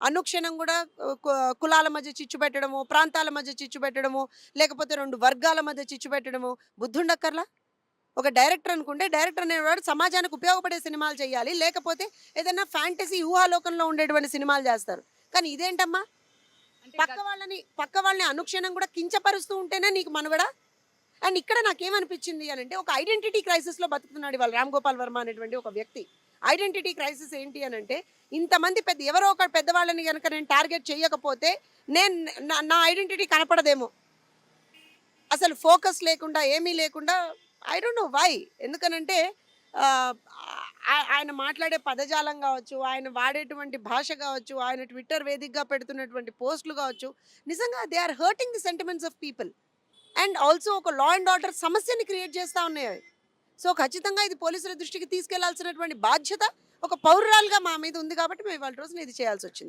అనుక్షణం గూడా కులాల మధ్య చిచ్చు పెట్టడము, ప్రాంతాల మధ్య చిచ్చు పెట్టడము, లేకపోతే 2 వర్గాల మధ్య చిచ్చు పెట్టడము బుద్ధుండక్కర్లా? ఒక డైరెక్టర్ అనుకుంటే, డైరెక్టర్ అనేవాడు సమాజానికి ఉపయోగపడే సినిమాలు చేయాలి. లేకపోతే ఏదైనా ఫ్యాంటసీ ఊహాలోకంలో ఉండేటువంటి సినిమాలు జేస్తారు. కానీ ఇదేంటమ్మా? అంటే పక్క వాళ్ళని అనుక్షణం గూడా కించపరుస్తూ ఉంటేనే నీకు మనుగడ? అండ్ ఇక్కడ నాకేమనిపించింది అనంటే, ఒక ఐడెంటిటీ క్రైసిస్‌లో బతుకుతున్నాడు ఇవాళ 'రామ్ గోపాల్ వర్మ' అనేటువంటి ఒక వ్యక్తి. ఐడెంటిటీ క్రైసిస్ ఏంటి అనంటే, ఇంతమంది ఎవరో ఒక పెద్దవాళ్ళని గనక నేను టార్గెట్ చేయకపోతే, నేను నా ఐడెంటిటీ కనపడదేమో. అసలు ఫోకస్ లేకుండా, ఏమీ లేకుండా ఐ డోంట్ నో వై. ఎందుకనంటే ఆహ్, ఆయన మాట్లాడే పదజాలం గావచ్చు, ఆయన వాడేటువంటి భాష గావచ్చు, ఆయన ట్విట్టర్ వేదికగా పెడుతున్నటువంటి పోస్ట్‌లు గావచ్చు, నిజంగా they are hurting the sentiments of people. And also ఒక లా అండ్ ఆర్డర్ సమస్యని క్రియేట్ చేస్తా ఉన్నాయి అవి. సో, ఖచ్చితంగా ఇది పోలీసుల దృష్టికి తీసుకెళ్లాల్సినటువంటి బాధ్యత ఒక పౌరురాలుగా మా మీద ఉంది కాబట్టి మేము ఇవాళ రోజున ఇది చేయాల్సొచ్చింది.